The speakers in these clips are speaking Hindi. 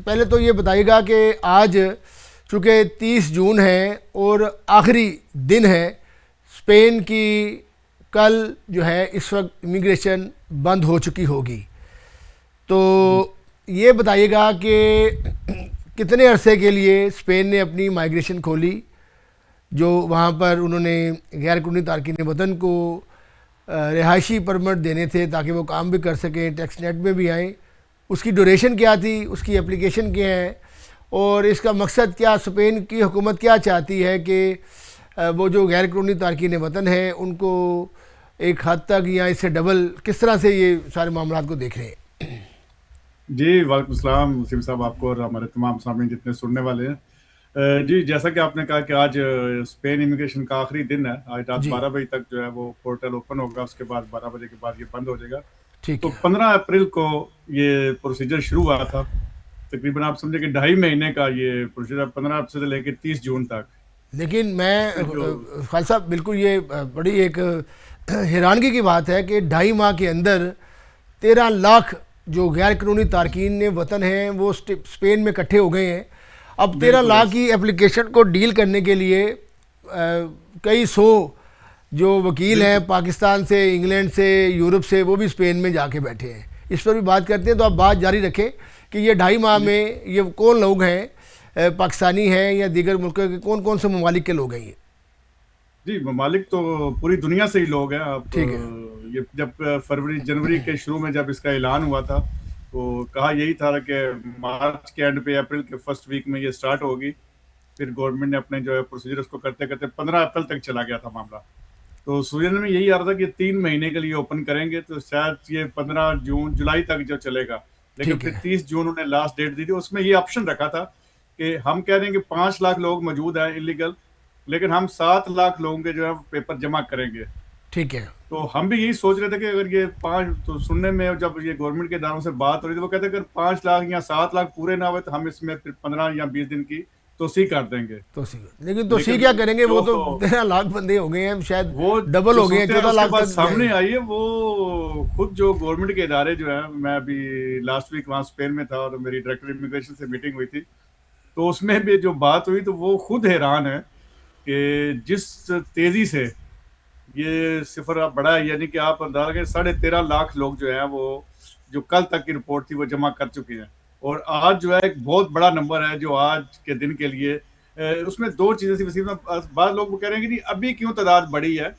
पहले तो ये बताइएगा कि आज चूँकि 30 जून है और आखिरी दिन है स्पेन की, कल जो है इस वक्त इमिग्रेशन बंद हो चुकी होगी, तो ये बताइएगा कि कितने अरसे के लिए स्पेन ने अपनी माइग्रेशन खोली, जो वहाँ पर उन्होंने गैर कानूनी तारकीन वतन को रिहायशी परमिट देने थे ताकि वो काम भी कर सकें, टैक्स नेट में भी आएँ, उसकी ड्यूरेशन क्या थी, उसकी एप्लीकेशन क्या है और इसका मकसद क्या, स्पेन की हुकूमत क्या चाहती है कि वो जो गैर कानूनी तारकीन वतन हैं उनको एक हद तक या इससे डबल, किस तरह से ये सारे मामला को देख रहे हैं? जी, वालेकुम सलाम वसीम साहब, आपको और हमारे तमाम सामईन जितने सुनने वाले हैं। जी, जैसा कि आपने कहा कि आज स्पेन इमिग्रेशन का आखिरी दिन है। आज रात जी 12 बजे तक जो है वो पोर्टल ओपन होगा, उसके बाद 12 बजे के बाद ये बंद हो जाएगा। ठीक तो है। 15 अप्रैल को ये प्रोसीजर शुरू हुआ था। तकरीबन आप समझे कि 2.5 महीने का ये प्रोसीजर, 15 अप्रैल से लेकर 30 जून तक। लेकिन मैं इसमें जो खालिद साहब, बिल्कुल ये बड़ी एक हैरानगी की बात है कि 2.5 माह के अंदर 13 लाख जो गैर कानूनी तारकीन वतन हैं वो स्पेन में इकट्ठे हो गए हैं। अब 13 बिल्कुल लाख की एप्लीकेशन को डील करने के लिए कई सौ जो वकील हैं बिल्कुल पाकिस्तान से, इंग्लैंड से, यूरोप से, वो भी स्पेन में जाके बैठे हैं। इस पर भी बात करते हैं, तो आप बात जारी रखें कि ये 2.5 माह में ये कौन लोग हैं, पाकिस्तानी हैं या दीगर मुल्क के कौन कौन से ममालिक के लोग हैं ये? जी, ममालिक तो पूरी दुनिया से ही लोग हैं। आप ठीक है। ये जब फरवरी जनवरी के शुरू में जब इसका ऐलान हुआ था तो कहा यही था कि मार्च के एंड पे, अप्रैल के फर्स्ट वीक में ये स्टार्ट होगी। फिर गवर्नमेंट ने अपने जो है प्रोसीजर उसको करते करते 15 अप्रैल तक चला गया था मामला। तो सूचन में यही आ रहा था कि 3 महीने के लिए ओपन करेंगे, तो शायद ये 15 जून जुलाई तक जो चलेगा। लेकिन ठीक फिर है। 30 जून उन्होंने लास्ट डेट दी थी। उसमें ये ऑप्शन रखा था कि हम कह रहे हैं कि 5 लाख लोग मौजूद हैं इलीगल, लेकिन हम 7 लाख लोगों के जो है पेपर जमा करेंगे। ठीक है। तो हम भी यही सोच रहे थे कि अगर ये 5, तो सुनने में जब ये गवर्नमेंट के इदारों से बात हो रही थी, वो कहते अगर 5 लाख या 7 लाख पूरे ना हुए तो हम इसमें फिर 15 या 20 दिन की तोसी कर देंगे। तो सी, लेकिन तो सी लेकिन क्या करेंगे, वो जो तो 13 लाख बंदे हो गए हैं, शायद वो डबल जो हो गए हैं, सूरत 14 उसके लाख बाद तक सामने जाएंगे। आई है, वो खुद जो गवर्नमेंट के इदारे जो है, मैं अभी लास्ट वीक वहाँ स्पेन में था और मेरी डायरेक्टर इमिग्रेशन से मीटिंग हुई थी, तो उसमें भी जो बात हुई तो वो खुद हैरान है कि जिस तेजी से ये सिफर अब बढ़ा है, यानी कि आप अंदाजा करें 13.5 लाख लोग जो हैं वो जो कल तक की रिपोर्ट थी वो जमा कर चुके हैं। और आज जो है एक बहुत बड़ा नंबर है जो आज के दिन के लिए। उसमें दो चीजें थी वसीम साहब। बाद लोग वो कह रहे हैं कि नहीं अभी क्यों तादाद बढ़ी है,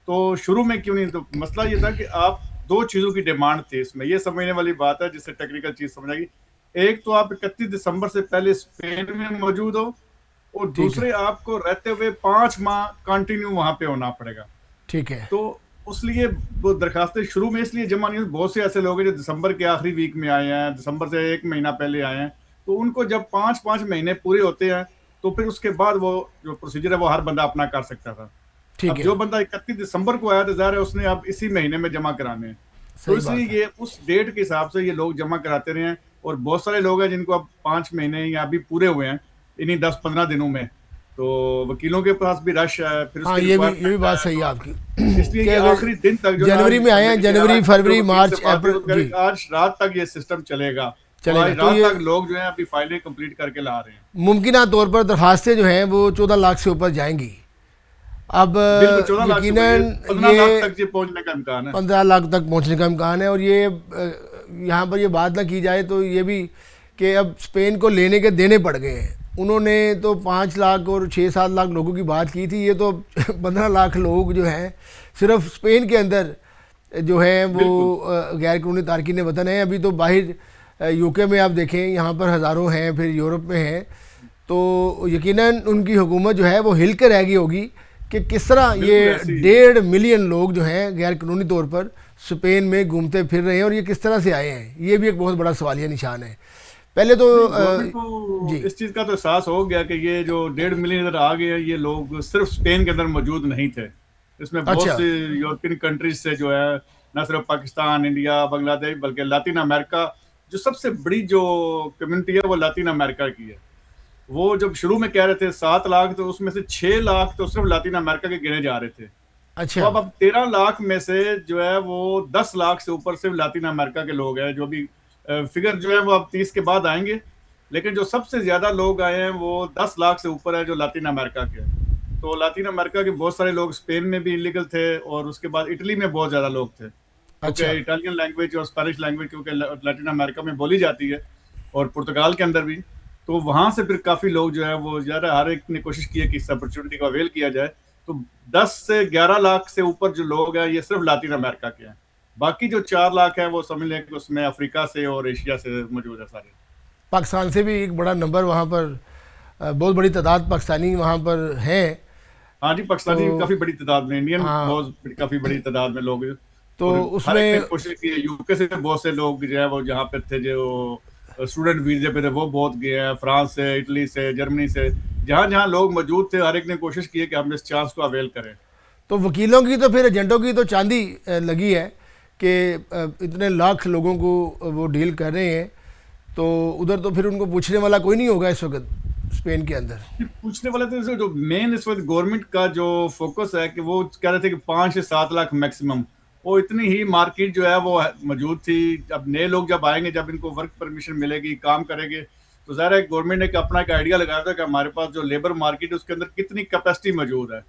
तो शुरू में क्यों नहीं। तो मसला ये था कि आप दो चीजों की डिमांड थी इसमें, ये समझने वाली बात है जिससे टेक्निकल चीज समझ आएगी। एक तो आप 31 दिसंबर से पहले स्पेन में मौजूद हो, और ठीक है। दूसरे आपको रहते हुए 5 माह कंटिन्यू वहां पे होना पड़ेगा। ठीक है। तो उसलिए वो दरखास्तें शुरू में इसलिए जमा नहीं हुई। बहुत से ऐसे लोग हैं जो दिसंबर के आखिरी वीक में आए हैं, दिसंबर से 1 महीना पहले आए हैं, तो उनको जब 5-5 महीने पूरे होते हैं तो फिर उसके बाद वो जो प्रोसीजर है वो हर बंदा अपना कर सकता था। ठीक अब है। जो बंदा 31 दिसंबर को आया तो ज़ाहिर है उसने अब इसी महीने में जमा कराने हैं। तो सही बात इसलिए है। ये उस डेट के हिसाब से ये लोग जमा कराते रहे हैं। और बहुत सारे लोग हैं जिनको अब 5 महीने या अभी पूरे हुए हैं इन्हीं 10-15 दिनों में। तो वकीलों के पास भी रश है, फिर हाँ, उसकी ये भी रिक्वायरमेंट बात है। सही है तो आपकी इसलिए कि ये अगर आखिरी दिन तक जो ना, जनवरी में आए हैं, मेरी जनवरी, जो फरवरी, वकील से मार्च, बात हुई तो अप्रैल कह रहे जी कि आज रात तक ये सिस्टम चलेगा। तो चलेगा, आज तो रात ये तक लोग जो है अभी फाइलें कंप्लीट करके ला रहे हैं। मुमकिन तौर पर दरखास्तें जो हैं वो 14 लाख से ऊपर जाएंगी। अब बिल्कुल 14 लाख से ऊपर, ये यकीनन 15 ये लाख तक ये पहुंचने का इम्कान है। 15 लाख तक पहुंचने का इम्कान है। और ये यहाँ पर ये बात ना की जाए तो ये भी कि अब स्पेन को लेने के देने पड़ गए हैं। उन्होंने तो 5 लाख और 6-7 लाख लोगों की बात की थी, ये तो 15 लाख लोग जो हैं सिर्फ स्पेन के अंदर जो है वो बिल्कुल गैर कानूनी तारकीन वतन हैं। अभी तो बाहर यूके में आप देखें, यहाँ पर हज़ारों हैं, फिर यूरोप में हैं। तो यकीनन उनकी हुकूमत जो है वो हिल कर रह गई होगी कि किस तरह ये बिल्कुल ऐसी 1.5 मिलियन लोग जो हैं गैर कानूनी तौर पर स्पेन में घूमते फिर रहे हैं, और ये किस तरह से आए हैं, ये भी एक बहुत बड़ा सवालिया निशान है। पहले तो नहीं, गवर्नमेंट को जी। इस चीज का तो एहसास हो गया कि ये जो 1.5 मिलियन इधर आ गए हैं, ये लोग सिर्फ स्पेन के अंदर मौजूद नहीं थे। इसमें बहुत अच्छा। से यूरोपियन कंट्रीज से जो है, न सिर्फ पाकिस्तान, इंडिया, बांग्लादेश, बल्कि लातिन अमेरिका, जो सबसे बड़ी जो कम्युनिटी है वो लातिन अमेरिका की है। वो जब शुरू में कह रहे थे 7 लाख, तो उसमें से 6 लाख तो सिर्फ लातिन अमेरिका के गिने जा रहे थे। तो अच्छा। अब 13 लाख में से जो है वो 10 लाख से ऊपर सिर्फ लातिन अमेरिका के लोग हैं। जो भी फिगर जो है वो अब 30 के बाद आएंगे। लेकिन जो सबसे ज्यादा लोग आए हैं वो 10 लाख से ऊपर है, जो लातिन अमेरिका के हैं। तो लातिन अमेरिका के बहुत सारे लोग स्पेन में भी इलीगल थे, और उसके बाद इटली में बहुत ज्यादा लोग थे, क्योंकि अच्छा। इटालियन लैंग्वेज और स्पेनिश लैंग्वेज क्योंकि लातिन अमेरिका में बोली जाती है, और पुर्तगाल के अंदर भी। तो वहां से फिर काफी लोग जो है वो ज्यादा, हर एक ने कोशिश की है कि इस अपॉर्चुनिटी को अवेल किया जाए। तो 10 से 11 लाख से ऊपर जो लोग हैं ये सिर्फ लातिन अमेरिका के हैं। बाकी जो 4 लाख हैं वो समझ लें कि उसमें अफ्रीका से और एशिया से मौजूद है सारे। पाकिस्तान से भी एक बड़ा नंबर वहाँ पर, बहुत बड़ी तादाद पाकिस्तानी वहाँ पर हैं। हाँ जी, पाकिस्तानी तो काफी बड़ी तादाद में, इंडियन हाँ, काफी बड़ी तादाद में लोग हैं। तो और हर एक ने उसमें कोशिश की है, यूके से बहुत से लोग जो है वो जहाँ पे थे, जो स्टूडेंट वीजे पे थे, वो बहुत गए हैं, फ्रांस से, इटली से, जर्मनी से, जहाँ जहाँ लोग मौजूद थे, हर एक ने कोशिश की है कि हम इस चांस को अवेल करें। तो वकीलों की तो फिर एजेंटों की तो चांदी लगी है कि इतने लाख लोगों को वो डील कर रहे हैं, तो उधर तो फिर उनको पूछने वाला कोई नहीं होगा इस वक्त स्पेन के अंदर। ये पूछने वाला तो जो मेन इस वक्त गवर्नमेंट का जो फोकस है कि वो कह रहे थे कि 5 से 7 लाख मैक्सिमम, वो इतनी ही मार्केट जो है वो मौजूद थी। अब नए लोग जब आएंगे, जब इनको वर्क परमिशन मिलेगी, काम करेंगे, तो ज़ाहिर है गवर्नमेंट ने अपना एक आइडिया लगाया था कि हमारे पास जो लेबर मार्केट है उसके अंदर कितनी कैपेसिटी मौजूद है।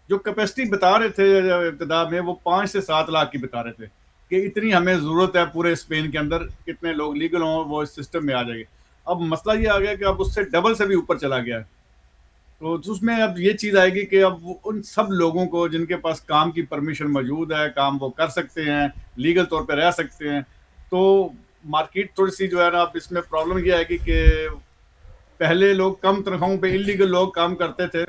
जो कैपेसिटी बता रहे थे इब्तदा में, वो 5 से 7 लाख की बता रहे थे कि इतनी हमें ज़रूरत है पूरे स्पेन के अंदर, कितने लोग लीगल हों वो इस सिस्टम में आ जाएंगे। अब मसला ये आ गया कि अब उससे डबल से भी ऊपर चला गया है। तो उसमें अब ये चीज़ आएगी कि अब उन सब लोगों को जिनके पास काम की परमिशन मौजूद है, काम वो कर सकते हैं, लीगल तौर पे रह सकते हैं, तो मार्केट थोड़ी सी जो है ना, अब इसमें प्रॉब्लम ये आएगी कि पहले लोग कम तनख्वाहों पे इलीगल लोग काम करते थे।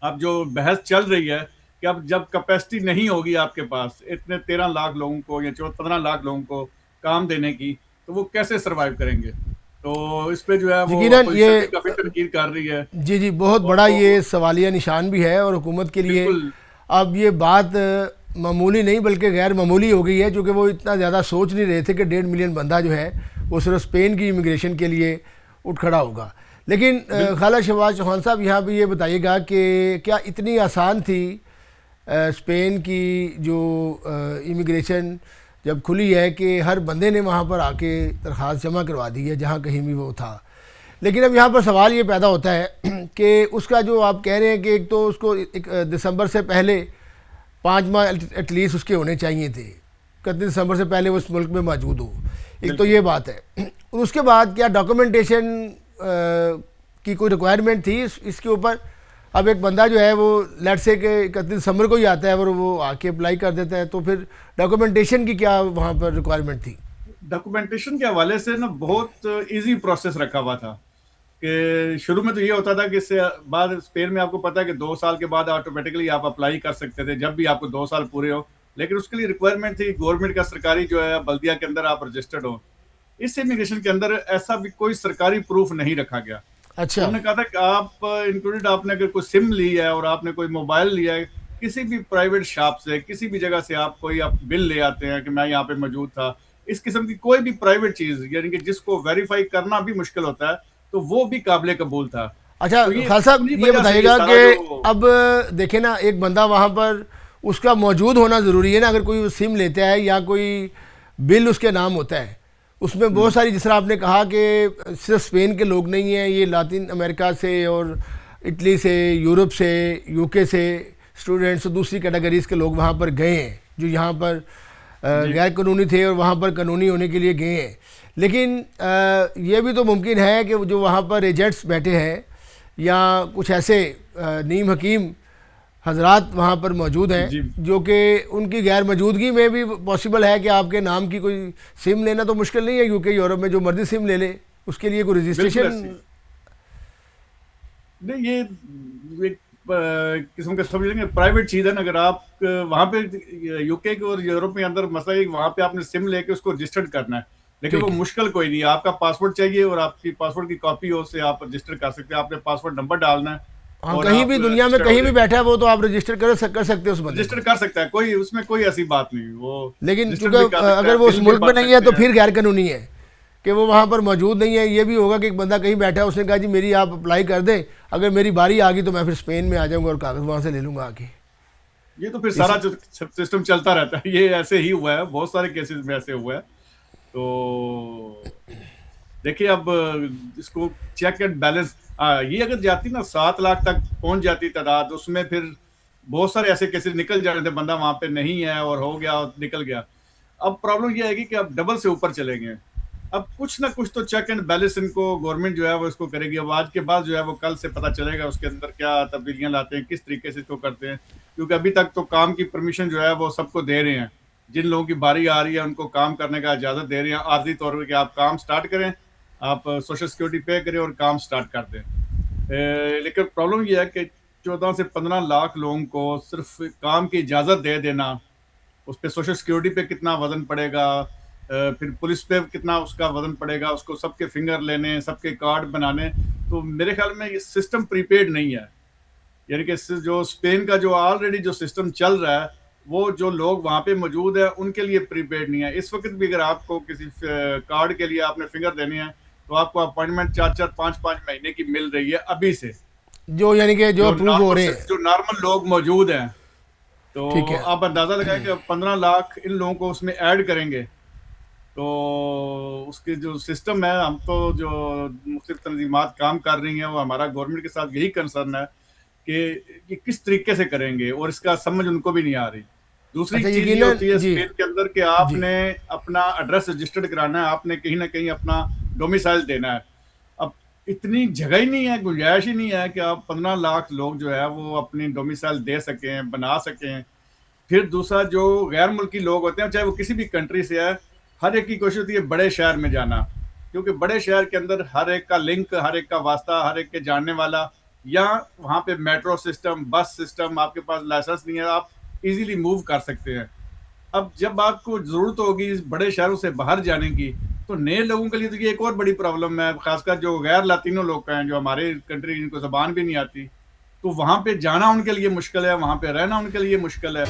अब जो बहस चल रही है कि अब जब कैपेसिटी नहीं होगी आपके पास इतने 13 लाख लोगों को या 15 लाख लोगों को काम देने की, तो वो कैसे सरवाइव करेंगे। तो इस पे जो है वो यकीनन ये, अपोजिशन भी काफी तनकीद कर रही है। जी जी, बहुत और बड़ा ये सवालिया निशान भी है और हुकूमत के लिए बिल्कुल अब ये बात मामूली नहीं बल्कि गैर मामूली हो गई है, क्योंकि वो इतना ज़्यादा सोच नहीं रहे थे कि 1.5 मिलियन बंदा जो है वो सिर्फ स्पेन की इमिग्रेशन के लिए उठ खड़ा होगा। लेकिन खाला शहबाज चौहान साहब, यहाँ पे ये बताइएगा कि क्या इतनी आसान थी स्पेन की जो इमिग्रेशन जब खुली है कि हर बंदे ने वहाँ पर आके दरख्वास्त जमा करवा दी है जहाँ कहीं भी वो था। लेकिन अब यहाँ पर सवाल ये पैदा होता है कि उसका जो आप कह रहे हैं कि एक तो उसको दिसंबर से पहले 5 माह एटलीस्ट उसके होने चाहिए थे, 31 दिसंबर से पहले वो इस मुल्क में मौजूद हो, एक तो ये बात है। और उसके बाद क्या डॉक्यूमेंटेशन की कोई रिक्वायरमेंट थी इसके ऊपर? अब एक बंदा जो है वो लेट से के 31 दिसंबर को ही आता है और वो आके अप्लाई कर देता है, तो फिर डॉक्यूमेंटेशन की क्या वहाँ पर रिक्वायरमेंट थी? डॉक्यूमेंटेशन के हवाले से ना बहुत इजी प्रोसेस रखा हुआ था कि शुरू में तो ये होता था कि इससे बाद स्पेन में आपको पता है कि 2 साल के बाद ऑटोमेटिकली आप अप्लाई कर सकते थे जब भी आपको 2 साल पूरे हो। लेकिन उसके लिए रिक्वायरमेंट थी गवर्नमेंट का सरकारी जो है बल्दिया के अंदर आप रजिस्टर्ड हो। इस इमिग्रेशन के अंदर ऐसा भी कोई सरकारी प्रूफ नहीं रखा गया। अच्छा। हमने कहा था कि आप इंक्लूडेड, आपने अगर कोई सिम ली है और आपने कोई मोबाइल लिया है किसी भी प्राइवेट शॉप से, किसी भी जगह से, आप कोई आप बिल ले आते हैं कि मैं यहाँ पे मौजूद था, इस किस्म की कोई भी प्राइवेट चीज यानी कि जिसको वेरीफाई करना भी मुश्किल होता है, तो वो भी काबिल कबूल था। अच्छा तो खान साहब, उन्हीं ये वजह से बताइएगा सारा कि अब देखें ना, एक बंदा वहाँ पर उसका मौजूद होना ज़रूरी है ना। अगर कोई सिम लेता है या कोई बिल उसके नाम होता है, उसमें बहुत सारी, जिस तरह आपने कहा कि सिर्फ स्पेन के लोग नहीं हैं, ये लातिन अमेरिका से और इटली से, यूरोप से, यूके से स्टूडेंट्स, दूसरी कैटेगरीज़ के लोग वहाँ पर गए हैं जो यहाँ पर गैर कानूनी थे और वहाँ पर कानूनी होने के लिए गए हैं। लेकिन ये भी तो मुमकिन है कि जो वहाँ पर एजेंट्स बैठे हैं या कुछ ऐसे नीम हकीम हजरात वहाँ पर मौजूद हैं जो कि उनकी गैर मौजूदगी में भी पॉसिबल है कि आपके नाम की कोई सिम लेना तो मुश्किल नहीं है, क्योंकि यूरोप में जो मर्जी सिम ले ले उसके लिए कोई रजिस्ट्रेशन नहीं। ये एक किस्म का समझ लेंगे प्राइवेट चीज है ना। अगर आप वहाँ पे यूके के और यूरोप में अंदर मसला है, वहाँ पे आपने सिम लेके उसको रजिस्टर्ड करना है, लेकिन वो मुश्किल कोई नहीं है। आपका पासवर्ड चाहिए और आपकी पासवर्ड की कॉपी हो, उससे आप रजिस्टर कर सकते हैं। आपने पासवर्ड नंबर डालना है। हाँ, कहीं भी दुनिया में कहीं भी बैठा है वो तो आप रजिस्टर कर सकते हैं उस बंदे रजिस्टर कर सकता है, कोई उसमें कोई ऐसी बात नहीं वो। लेकिन क्योंकि अगर वो उस मुल्क में नहीं है तो फिर गैर कानूनी है कि वो वहाँ पर मौजूद नहीं है। ये भी होगा कि एक बंदा कहीं बैठा है, उसने कहा जी मेरी आप अप्लाई कर दें, अगर मेरी बारी आ गई तो मैं फिर स्पेन में आ जाऊँगा और कागज़ वहाँ से ले लूँगा आके। ये तो फिर सारा सिस्टम चलता रहता है। ये ऐसे ही हुआ है, बहुत सारे केसेस में ऐसे हुआ है। तो देखिए अब इसको चेक एंड बैलेंस, ये अगर जाती ना 7 लाख तक पहुंच जाती तादाद, उसमें फिर बहुत सारे ऐसे केसेस निकल जाने थे, बंदा वहां पे नहीं है और हो गया और निकल गया। अब प्रॉब्लम ये आएगी कि अब डबल से ऊपर चले गए। अब कुछ ना कुछ तो चेक एंड बैलेंस इनको गवर्नमेंट जो है वो इसको करेगी। अब आज के बाद जो है वो कल से पता चलेगा उसके अंदर क्या तब्दीलियां लाते हैं, किस तरीके से इसको करते हैं, क्योंकि अभी तक तो काम की परमिशन जो है वो सबको दे रहे हैं। जिन लोगों की बारी आ रही है उनको काम करने का इजाज़त दे रहे हैं आर्जी तौर पर कि आप काम स्टार्ट करें, आप सोशल सिक्योरिटी पे करें और काम स्टार्ट कर दें। लेकिन प्रॉब्लम ये है कि 14 से 15 लाख लोगों को सिर्फ काम की इजाज़त दे देना, उस पे सोशल सिक्योरिटी पे कितना वजन पड़ेगा, फिर पुलिस पे कितना उसका वजन पड़ेगा, उसको सबके फिंगर लेने, सबके कार्ड बनाने, तो मेरे ख्याल में ये सिस्टम प्रीपेड नहीं है। यानी कि जो स्पेन का जो ऑलरेडी जो सिस्टम चल रहा है, वो जो लोग वहाँ पे मौजूद है उनके लिए प्रीपेड नहीं है। इस वक्त भी अगर आपको किसी कार्ड के लिए आपने फिंगर देने हैं तो आपको अपॉइंटमेंट 4-4, 5-5 महीने की मिल रही है अभी से, जो यानी कि जो अप्रूव हो रहे हैं, जो नॉर्मल लोग मौजूद हैं। तो ठीक है। आप अंदाजा लगाएं कि 15 लाख इन लोगों को उसमें ऐड करेंगे तो उसके जो सिस्टम है, हम तो जो मुख्तलिफ तंजीमात काम कर रही हैं वो हमारा गवर्नमेंट के साथ यही कंसर्न है कि ये किस तरीके से करेंगे और इसका समझ उनको भी नहीं आ रही। दूसरी अच्छा, चीज ये होती है जी स्पेन के अंदर कि जी, आपने अपना एड्रेस रजिस्टर्ड कराना है, आपने कहीं ना कहीं अपना डोमिसाइल देना है। अब इतनी जगह ही नहीं है, गुंजाइश ही नहीं है कि आप 15 लाख लोग जो है वो अपनी डोमिसाइल दे सकें, बना सकें। फिर दूसरा जो गैर मुल्की लोग होते हैं, चाहे वो किसी भी कंट्री से है, हर एक की कोशिश होती है बड़े शहर में जाना, क्योंकि बड़े शहर के अंदर हर एक का लिंक, हर एक का वास्ता, हर एक के जानने वाला, या वहाँ पे मेट्रो सिस्टम, बस सिस्टम, आपके पास लाइसेंस नहीं है, आप इजीली मूव कर सकते हैं। अब जब आपको ज़रूरत होगी इस बड़े शहरों से बाहर जाने की, तो नए लोगों के लिए तो ये एक और बड़ी प्रॉब्लम है, खासकर जो गैर लातिनो लोग हैं, जो हमारे कंट्री जिनको ज़बान भी नहीं आती, तो वहाँ पे जाना उनके लिए मुश्किल है, वहाँ पे रहना उनके लिए मुश्किल है।